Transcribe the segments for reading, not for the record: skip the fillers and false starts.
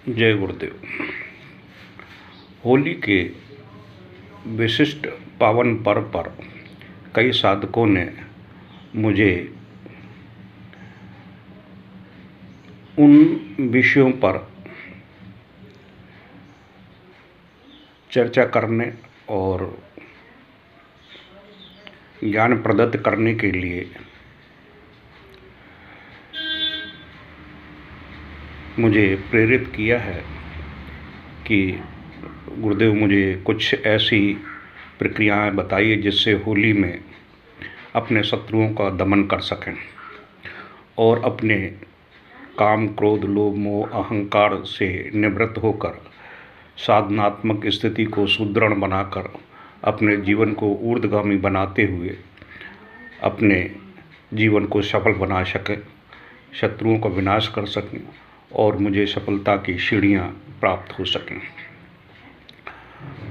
जय गुरुदेव। होली के विशिष्ट पावन पर्व पर कई साधकों ने मुझे उन विषयों पर चर्चा करने और ज्ञान प्रदत्त करने के लिए मुझे प्रेरित किया है कि गुरुदेव मुझे कुछ ऐसी प्रक्रियाएं बताइए जिससे होली में अपने शत्रुओं का दमन कर सकें और अपने काम, क्रोध, लोभ, मोह, अहंकार से निवृत्त होकर साधनात्मक स्थिति को सुदृढ़ बनाकर अपने जीवन को ऊर्ध्वगामी बनाते हुए अपने जीवन को सफल बना सकें, शत्रुओं का विनाश कर सकें और मुझे सफलता की सीढ़ियाँ प्राप्त हो सकें।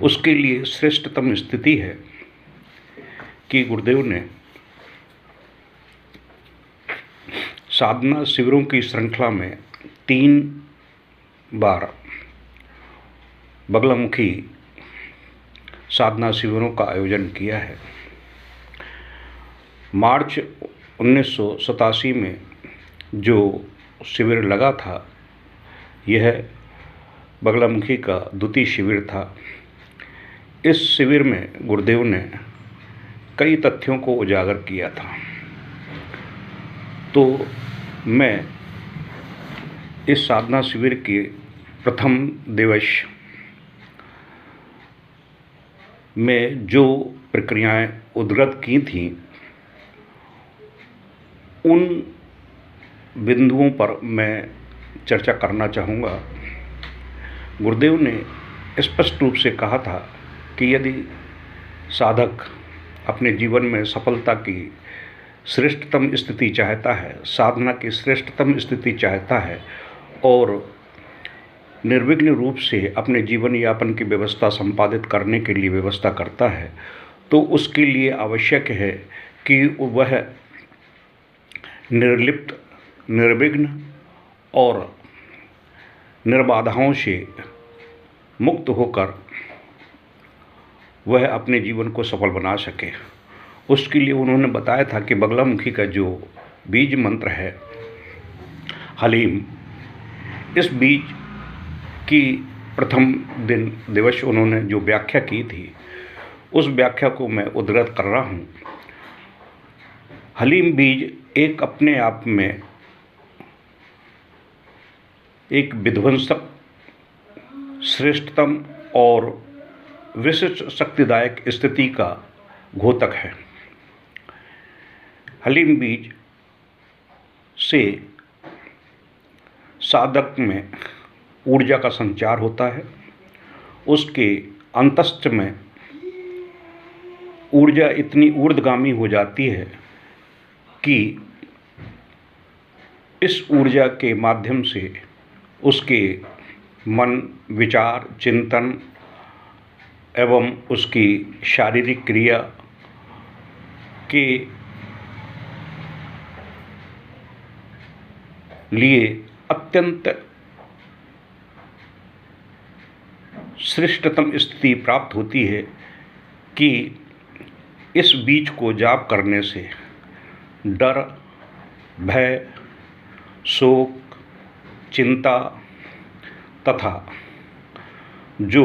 उसके लिए श्रेष्ठतम स्थिति है कि गुरुदेव ने साधना शिविरों की श्रृंखला में 3 बार बगलामुखी साधना शिविरों का आयोजन किया है। मार्च 1987 में जो शिविर लगा था, यह बगलामुखी का द्वितीय शिविर था। इस शिविर में गुरुदेव ने कई तथ्यों को उजागर किया था। तो मैं इस साधना शिविर के प्रथम दिवस में जो प्रक्रियाएं उद्धृत की थीं, उन बिंदुओं पर मैं चर्चा करना चाहूँगा। गुरुदेव ने स्पष्ट रूप से कहा था कि यदि साधक अपने जीवन में सफलता की श्रेष्ठतम स्थिति चाहता है, साधना की श्रेष्ठतम स्थिति चाहता है और निर्विघ्न रूप से अपने जीवन यापन की व्यवस्था संपादित करने के लिए व्यवस्था करता है, तो उसके लिए आवश्यक है कि वह निर्लिप्त, निर्विघ्न और निर्बाधाओं से मुक्त होकर वह अपने जीवन को सफल बना सके। उसके लिए उन्होंने बताया था कि बगलामुखी का जो बीज मंत्र है हलीम, इस बीज की प्रथम दिवस उन्होंने जो व्याख्या की थी, उस व्याख्या को मैं उद्धृत कर रहा हूँ। हलीम बीज एक अपने आप में एक विध्वंसक, श्रेष्ठतम और विशिष्ट शक्तिदायक स्थिति का घोतक है। हलीम बीज से साधक में ऊर्जा का संचार होता है। उसके अंतस्थ में ऊर्जा इतनी ऊर्ध्वगामी हो जाती है कि इस ऊर्जा के माध्यम से उसके मन, विचार, चिंतन एवं उसकी शारीरिक क्रिया के लिए अत्यंत श्रेष्ठतम स्थिति प्राप्त होती है कि इस बीज को जाप करने से डर, भय, शोक, चिंता तथा जो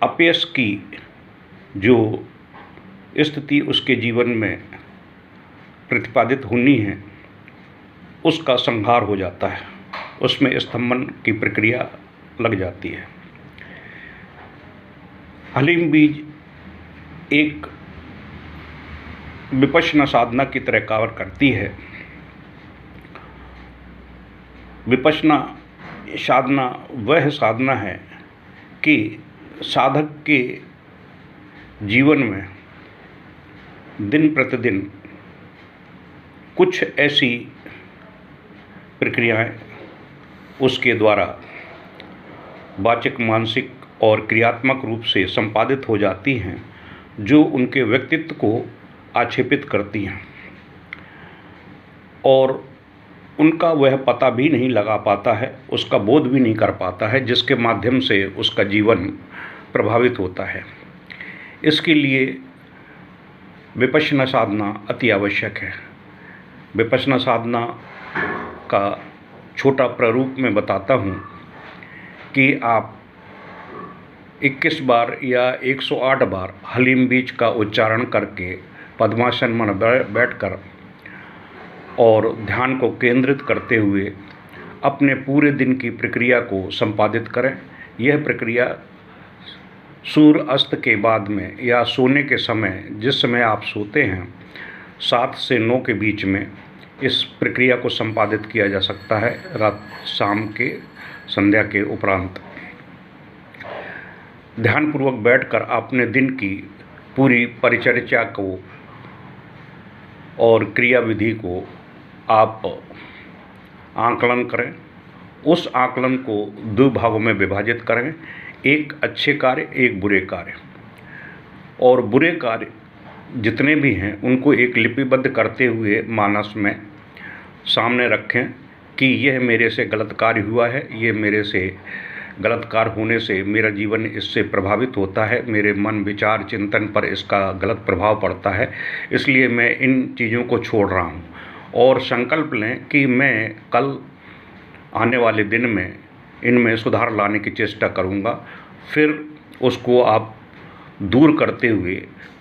अपयश की जो स्थिति उसके जीवन में प्रतिपादित होनी है, उसका संहार हो जाता है, उसमें स्तंभन की प्रक्रिया लग जाती है। हलीम बीज एक विपश्यना साधना की तरह कार्य करती है। विपश्यना साधना वह साधना है कि साधक के जीवन में दिन प्रतिदिन कुछ ऐसी प्रक्रियाएं उसके द्वारा वाचिक, मानसिक और क्रियात्मक रूप से संपादित हो जाती हैं, जो उनके व्यक्तित्व को आक्षेपित करती हैं और उनका वह पता भी नहीं लगा पाता है, उसका बोध भी नहीं कर पाता है, जिसके माध्यम से उसका जीवन प्रभावित होता है। इसके लिए विपश्यना साधना अति आवश्यक है। विपश्यना साधना का छोटा प्रारूप में बताता हूँ कि आप 21 बार या 108 बार हलीम बीज का उच्चारण करके पद्मासन में बैठकर और ध्यान को केंद्रित करते हुए अपने पूरे दिन की प्रक्रिया को संपादित करें। यह प्रक्रिया सूर्य अस्त के बाद में या सोने के समय, जिस समय आप सोते हैं 7 से 9 के बीच में इस प्रक्रिया को संपादित किया जा सकता है, रात शाम के संध्या के उपरांत। ध्यानपूर्वक बैठकर अपने दिन की पूरी परिचर्या को और क्रिया विधि को आप आकलन करें। उस आकलन को 2 भागों में विभाजित करें, एक अच्छे कार्य, एक बुरे कार्य। और बुरे कार्य जितने भी हैं उनको एक लिपिबद्ध करते हुए मानस में सामने रखें कि यह मेरे से गलत कार्य हुआ है, ये मेरे से गलत कार्य होने से मेरा जीवन इससे प्रभावित होता है, मेरे मन विचार चिंतन पर इसका गलत प्रभाव पड़ता है, इसलिए मैं इन चीज़ों को छोड़ रहा हूँ। और संकल्प लें कि मैं कल आने वाले दिन में इनमें सुधार लाने की चेष्टा करूँगा। फिर उसको आप दूर करते हुए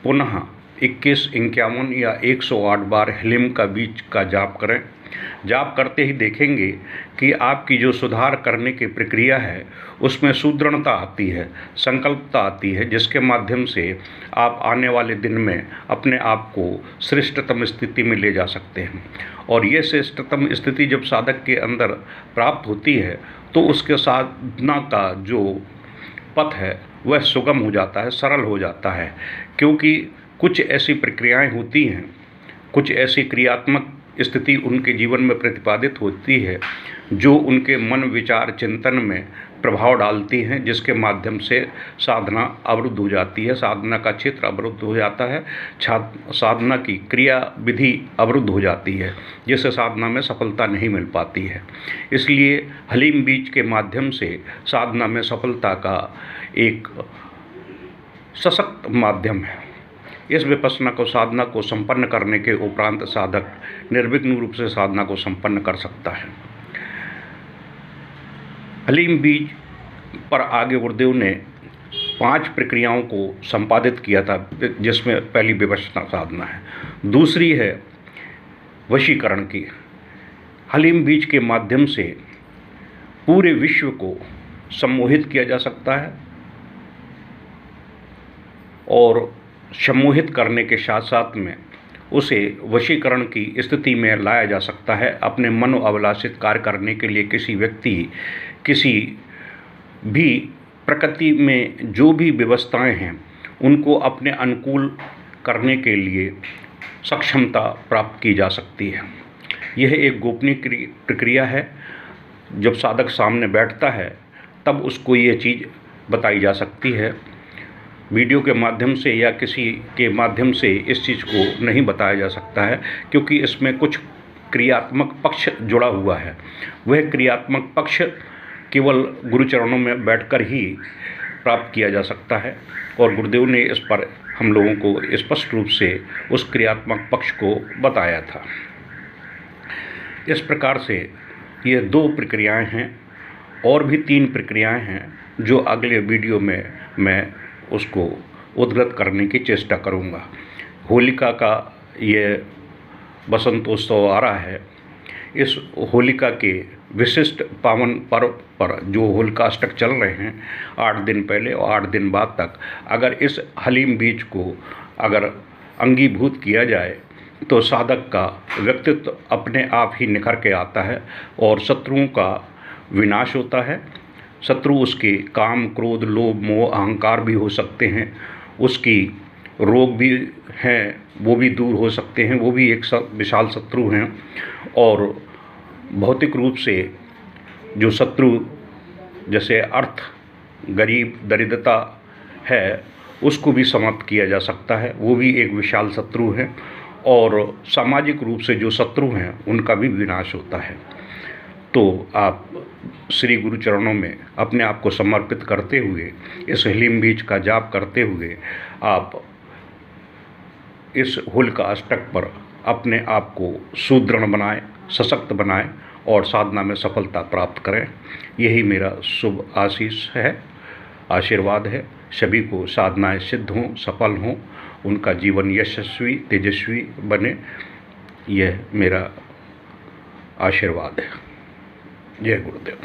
पुनः 21, 51 या 108 बार हलीम का बीज का जाप करें। जाप करते ही देखेंगे कि आपकी जो सुधार करने की प्रक्रिया है उसमें सुदृढ़ता आती है, संकल्पता आती है, जिसके माध्यम से आप आने वाले दिन में अपने आप को श्रेष्ठतम स्थिति में ले जा सकते हैं। और ये श्रेष्ठतम स्थिति जब साधक के अंदर प्राप्त होती है तो उसके साधना का जो पथ है वह सुगम हो जाता है, सरल हो जाता है। क्योंकि कुछ ऐसी प्रक्रियाएं होती हैं, कुछ ऐसी क्रियात्मक स्थिति उनके जीवन में प्रतिपादित होती है जो उनके मन विचार चिंतन में प्रभाव डालती हैं, जिसके माध्यम से साधना अवरुद्ध हो जाती है, साधना का क्षेत्र अवरुद्ध हो जाता है, साधना की क्रिया विधि अवरुद्ध हो जाती है, जिससे साधना में सफलता नहीं मिल पाती है। इसलिए हलीम बीज के माध्यम से साधना में सफलता का एक सशक्त माध्यम है। इस विपश्यना को साधना को संपन्न करने के उपरांत साधक निर्विघ्न रूप से साधना को संपन्न कर सकता है। हलीम बीज पर आगे गुरुदेव ने 5 प्रक्रियाओं को संपादित किया था, जिसमें पहली विपश्यना साधना है, दूसरी है वशीकरण की। हलीम बीज के माध्यम से पूरे विश्व को सम्मोहित किया जा सकता है और सम्मोहित करने के साथ साथ में उसे वशीकरण की स्थिति में लाया जा सकता है। अपने मनोअभिलाषित कार्य करने के लिए किसी व्यक्ति किसी भी प्रकृति में जो भी व्यवस्थाएं हैं उनको अपने अनुकूल करने के लिए सक्षमता प्राप्त की जा सकती है। यह एक गोपनीय प्रक्रिया है। जब साधक सामने बैठता है तब उसको ये चीज़ बताई जा सकती है। वीडियो के माध्यम से या किसी के माध्यम से इस चीज़ को नहीं बताया जा सकता है, क्योंकि इसमें कुछ क्रियात्मक पक्ष जुड़ा हुआ है। वह क्रियात्मक पक्ष केवल गुरुचरणों में बैठकर ही प्राप्त किया जा सकता है और गुरुदेव ने इस पर हम लोगों को स्पष्ट रूप से उस क्रियात्मक पक्ष को बताया था। इस प्रकार से ये 2 प्रक्रियाएं हैं और भी 3 प्रक्रियाएं हैं जो अगले वीडियो में मैं उसको उद्धृत करने की चेष्टा करूँगा। होलिका का ये बसंतोत्सव आ रहा है। इस होलिका के विशिष्ट पावन पर्व पर जो होलिकाष्टक चल रहे हैं 8 दिन पहले और 8 दिन बाद तक, अगर इस हलीम बीज को अगर अंगीभूत किया जाए तो साधक का व्यक्तित्व अपने आप ही निखर के आता है और शत्रुओं का विनाश होता है। शत्रु उसके काम क्रोध लोभ मोह अहंकार भी हो सकते हैं, उसकी रोग भी हैं वो भी दूर हो सकते हैं, वो भी एक विशाल शत्रु हैं। और भौतिक रूप से जो शत्रु जैसे अर्थ गरीब दरिद्रता है उसको भी समाप्त किया जा सकता है, वो भी एक विशाल शत्रु है। और सामाजिक रूप से जो शत्रु हैं उनका भी विनाश होता है। तो आप श्री गुरु चरणों में अपने आप को समर्पित करते हुए, इस हीलिंग बीज का जाप करते हुए आप इस होलिका अष्टक पर अपने आप को सुदृढ़ बनाएं, सशक्त बनाएं और साधना में सफलता प्राप्त करें। यही मेरा शुभ आशीष है, आशीर्वाद है। सभी को साधनाएं सिद्ध हों, सफल हों, उनका जीवन यशस्वी तेजस्वी बने, यह मेरा आशीर्वाद है। जय गुरुदेव।